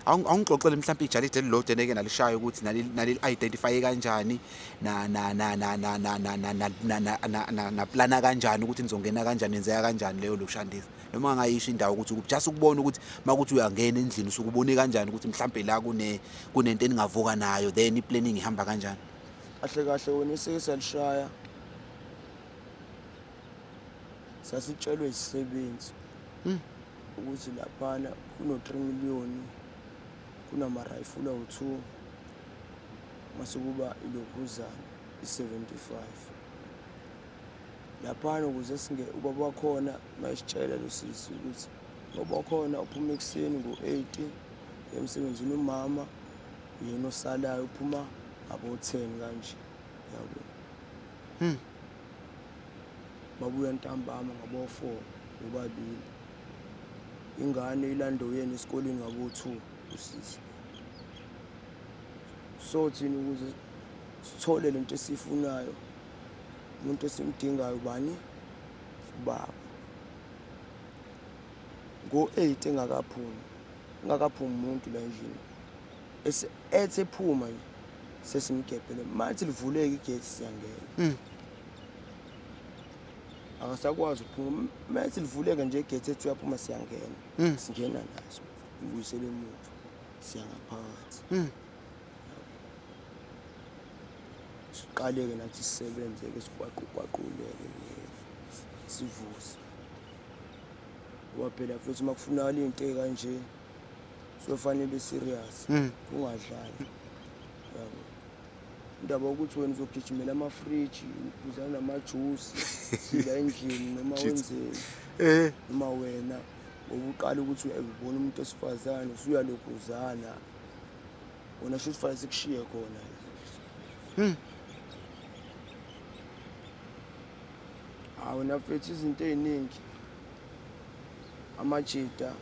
Awungixoxele mhlawumbe ijalide elilodwa eneke nalishayo ukuthi naleli identify kanjani na plana kanjani ukuthi nizongena kanjani nenzeka kanjani leyo lokushandisa noma angayisho indawo ukuthi just ukubona ukuthi makuthi uyangena endlini usukubone kanjani ukuthi mhlawumbe la kunento eningavuka nayo then i-planning ihamba kanjani. Kahle kahle wena isike salishaya sasitshelwe isisebenzi ukuthi laphana kuno-3 million kunamarayifula awu-2 mase kuba ilokhuzana i-75 laphana ukuze ubaba wakhona mayisitshela lo sisi ukuthi ubaba wakhona uphuma ekuseni ngo-8 emsebenzini, umama yena osalayo uphuma abo-10 kanje yabo. Babuya ntambama ngabo-4 bobabili, ingane ilanda uyena esikoleni ngabo-2 usisi. So thina ukuze sithole lento esifunayo umuntu esimdingayo bani ubaba. Ngo-8 engakaphumi umuntu la endlini ethi ephuma sesimgebhele mathi livuleke igate siyangena. Akasakwazi ukuphuma mathi livuleke nje igate ethi uyaphuma siyangena, singena naso ubuyisele emuva siyangaphakathi. Siqale-ke nathi sisebenze-ke sikwaquleke sivuze ngoba phela futhi uma kufunakala iy'nto ey'kanje sofanele serious ungadlali yabo. Indaba yokuthi wena uzogijimela amafriji uphuzana namajusi sila endlini noma wenzeni noma wena ngoba uqala ukuthi ubona umuntu wesifazane usuyalokhuzana wona sho kufanele sikushiye khona. Hawu nafethu izinto ey'ningi amajita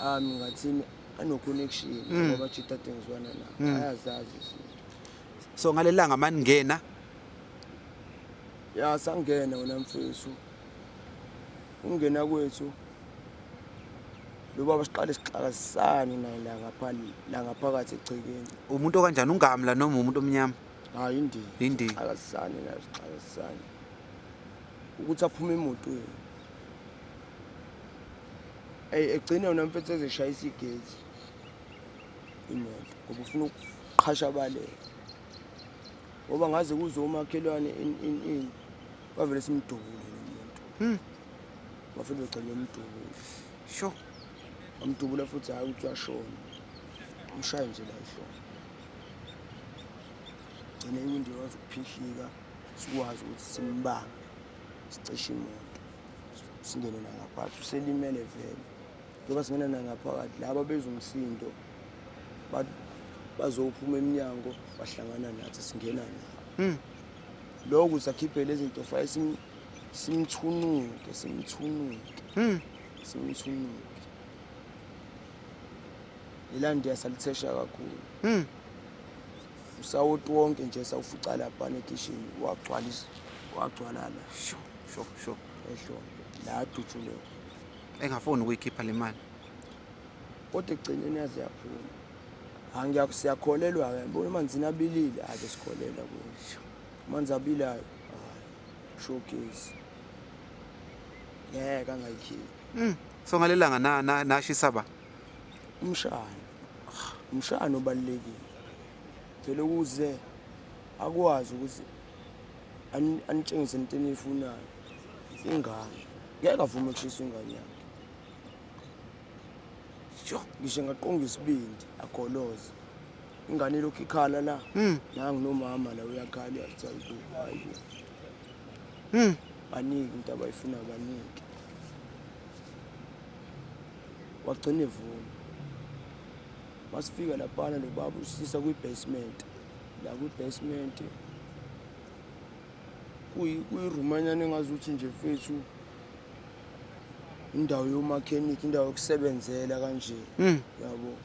ami ngathini ano-connection ngoba amajita ade ngizwana nawo ayazazi izinto. So ngalelanga maningena Ya sangena wena mfethu, ukungena kwethu lo baba siqale sixakazisane naye la ngaphakathi egcekeni. umuntu okanjani, ungamla noma umuntu omnyama? Hayi indini. Indini. Sixakazisane naye sixakazisane ukuthi aphume emotweni. Egcine wena mfethu ezeshayisa igate imoto ngoba ufuna ukuqhashabaleka ngoba ngaze kuze umakhelwane in bavele simdubule lo muntu. Bafike begcine umdubule. Sho. Amdubula futhi hayi ukuthi uyashona. Umshaye nje la ehlombe. Gcine iwindi wazi ukuphihlika sikwazi ukuthi simbambe sicishe imoto singene nangaphakathi uselimele vele. Ngoba singena nangaphakathi laba bezwe umsindo bazophuma eminyango bahlangana nathi singena nabo. Lokhu sakhiphe lezi zinto faye simthunuke. Ilandi yasalithesha kakhulu. Usawuthi wonke nje sawufica lapha ekishini wagcwala la. Sho. Ehlombe la adutshuleka. Engafuni ukuyikhipha le mali. Kodwa egcineni yaze yaphuma. Siyakholelwa-ke yabona amanzi abilile ake sikholela kuyo. Amanzi abilayo showcase ngeke angayikhiphi. So ngalelanga nashisa ba umshana obalulekile phela ukuze akwazi ukuthi anitshengise into eniyifunayo ingane ngeke avume ukushisa ingane yakhe. Sho. Ngisho ngaqonga isibindi agoloze ingane lokhu ikhala la nangu nomama la uyakhala yathi hayi banike into abayifuna banike. Wagcina evuma. Masifika laphana lo baba usisa kwi-basement. La kwi-basement kuyirumanyana engazuthi nje mfethu indawo yomakhenikhi, indawo yokusebenzela kanje yabo.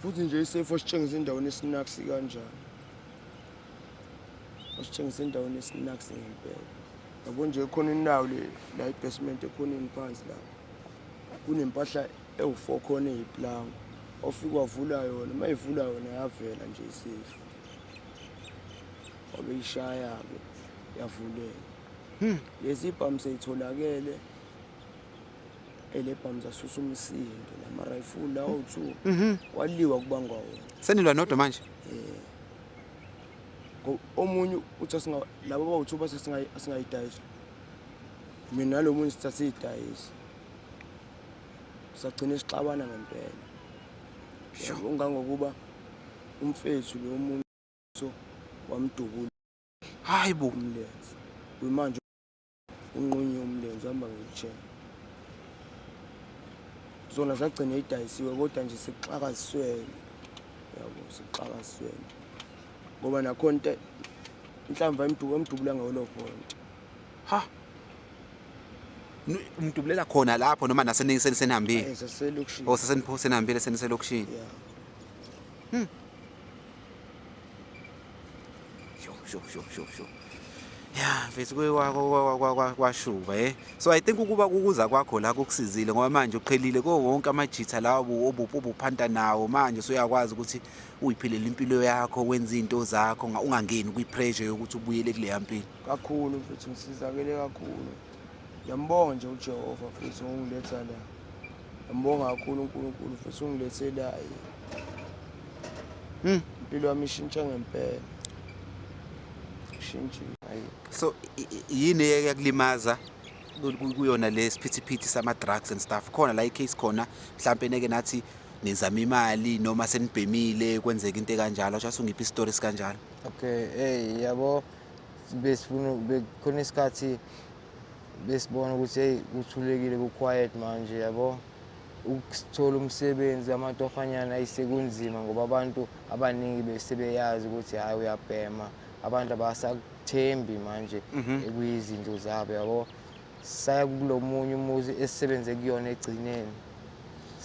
Futhi nje isefo sitshengisa endaweni esinaks kanjani. Wasitshengisa endaweni esinaks ngempela. Yabo nje khona indawo la i-basement ekhoneni phansi la. kunempahla ewu-4 khona eyiplanka ofika wavula yona mayivula yona yavela nje isifu wabeyishaya-ke yavuleka lezi bhamu seyitholakele ele bhamu zasusa umsindo lamarayifuli lawo 2 waliwa kubangwa wona senilwa nodwa manje omunye uthi labo bawu-2 base asingayidayisi mina nalo munye sithathe siyidayisi sagcina sixabana ngempela ungangokuba umfethu lo muntu wamdubula hayi bo umlenze manje unqunye umlenze hamba ngichela zona zagcina idayisiwe kodwa nje sikuxakaziswele yabo sikuxakaziswele ngoba nakhona into inhlamba emdubula ngolo point ha umdubulela khona lapho noma nasenihambile saselokishini o senihambile seniselokishini sho ya mfethu kwashuba so I think ukuba ukuza kwakho la kukusizile ngoba manje uqhelile wonke amajitha lawo obuphanta nawo manje usuyakwazi ukuthi uyiphilela impilo yakho wenza izinto zakho ungangeni kwi-pressure yokuthi ubuyele kule yampilo kakhulu mfethu ngisizakele kakhulu ngiyambonga nje uJehova mfethu ungiletha la ngiyambonga kakhulu uNkulunkulu mfethu ungilethe la impilo yami ishintsha ngempela so yini eyakulimaza kuyona le siphithiphithi sama-drugs and stuff khona la i-case khona mhlawumpe neke nathi nizama imali noma senibhemile kwenzeka into ekanjalo just ungiphi isitori sikanjalo okay yabo khona isikhathi besibona ukuthi hey kuthulekile ku-quiet manje yabo ukuthola umsebenzi amatohanyana ayisekunzima ngoba abantu abaningi besebeyazi ukuthi hayi uyabhema abantu abasakuthembi manje ekuyizinto zabo yabo saya kulo munye umuzi esisebenze kuyona egcineni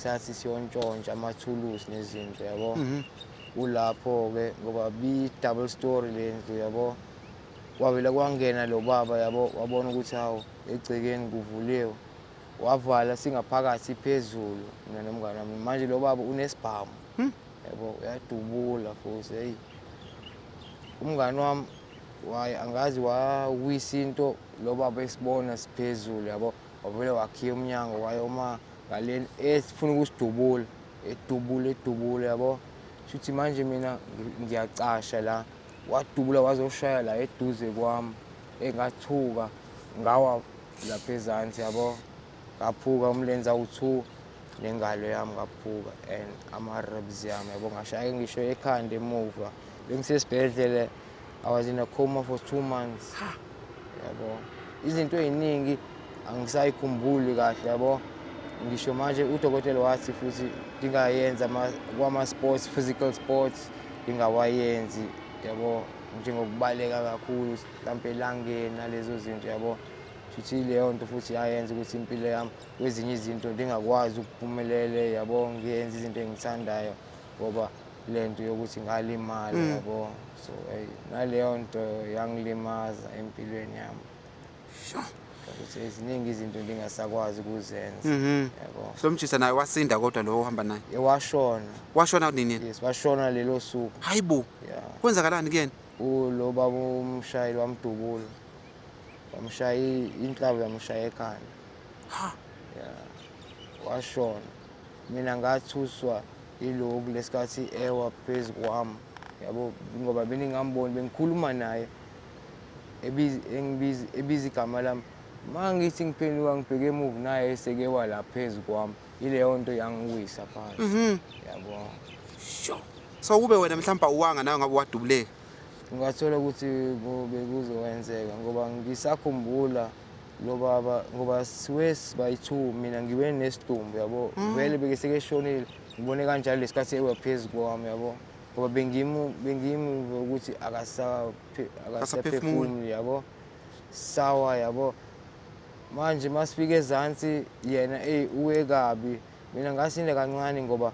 sathi siyontshontsha amathulusi nezinto yabo ulapho ke ngoba bi-double story le ndlu yabo wavela kwangena lo baba yabo wabona ukuthi hawo egcekeni kuvuliwe wavala singaphakathi phezulu mina nomngane wami manje lo baba unesibhamu yabo uyadubula futhi hey umngane wami angazi wawisa into lo baba esibona siphezulu yabo wavele wakhiya umnyango wayoma ngaleni esifuna ukusidubula edubule yabo shuthi manje mina ngiyacasha la wadubula wazoshaya la eduze kwami engathuka ngawa lapha ezansi yabo ngaphuka umlenze awu2 nengalo yami ngaphuka and ama-ribs yami yabo ngashaya ngisho ekhanda emuva bengisesibhedlela I was in a coma for 2 months yabo izinto eziningi angisayikhumbuli kahle yabo ngisho manje udokotela wathi futhi dingayenza kwama-sports physical sports dingawayenzi yabo njengokubaleka kakhulu mhlawumbe elangeni nalezo zinto yabo futhi leyo nto futhi yayenza ukuthi impilo yami kwezinye izinto ndingakwazi ukuphumelele yabo ngiyenza izinto engithandayo ngoba lento yokuthi ngalimala yabo so naleyo nto yangilimaza empilweni yami ukuthi eziningi izinto ndingasakwazi ukuzenza yabo so mjisa naye wasinda kodwa lo ohamba naye washona nini yes washona lelo suku hayibo kwenzakalani kuyena lo baba umshayeli wamdubula wamshaya inhlaba yamshaya ekhanda washona mina ngathuswa iloku lesikhathi ewa phezu kwami yabo ngoba beningamboni bengikhuluma naye ebiza igama lami mangithi ngiphenduka ngibheke emuva naye esekewa la phezu kwami ileyo nto yangiwisa phansi yabo so kube wena mhlawumbe uwanga nawe ngabe wadubuleka ngathola ukuthi bekuzowenzeka ngoba ngisakhumbula lo baba ngoba sibayi-2 mina ngibe nesidumbu yabo vele bekeshonile ngibone kanjalo lesikhathi ewa phezu kwami yabo ngoba bengimi ukuthi akasaphefumuli yabo sawa yabo manje masifika ezansi yena uwe kabi mina ngasinda kancane ngoba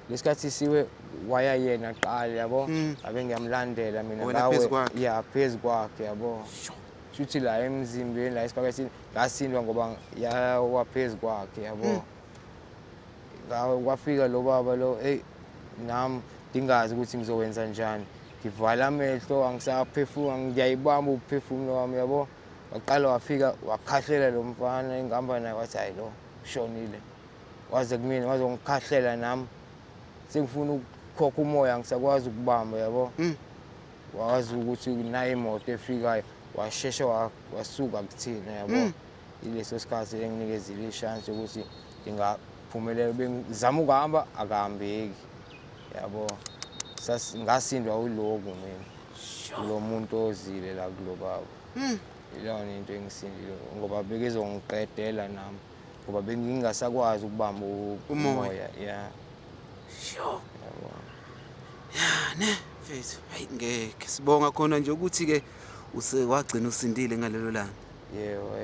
lesikhathi siwe waya yena qala yabo abe ngiyamlandela mina ngawe phezu kwakhe yabo shuthi la emzimbeni la esiphakathini ngasindwa ngoba yawa phezu kwakhe yabo kwafika lo baba lo nami ngingazi ukuthi ngizowenza njani. Ngivala amehlo angisaphefumula, ngiyayibamba ukuphefumula wami yabo. Waqala wafika wakhahlela lo mfana engihamba naye wathi hayi lo ushonile. Waze kumina wazongikhahlela nami sengifuna ukukhokha umoya angisakwazi ukubamba yabo. Wazi ukuthi nayo imoto efikayo washesha wasuka kuthina yabo. Ileso sikhathi enginikezile ishance ukuthi ngingaphumelela bengizama ukuhamba akahambeki yabo. Ngasindwa uloku mina lo muntu ozile la kulo baba. Ilona into engisindile ngoba bekezongiqedela nami ngoba bengingasakwazi ukubamba umoya. Yeah. Sure. Ya ne mfethu, hayi ngeke sibonga khona nje ukuthi ke wagcina usindile ngalelo langa. Yebo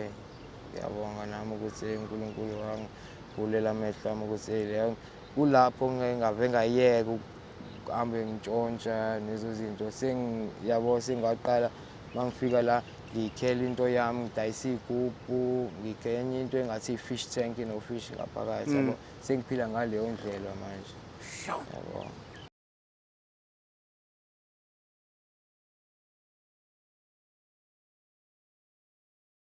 ngiyabonga nami ukuthi uNkulunkulu wangivulela amehlo ami ukuthi leyo kulapho ngingave ngayeka ukuhambe ngitshontsha nezo zinto yabo sengaqala mangifika la ngikhela into yami ngidayisa igubhu ngikhenye into engathi fish tank no fish ngaphakathi yabo sengiphila ngaleyo ndlela manje. Sure. Yabo.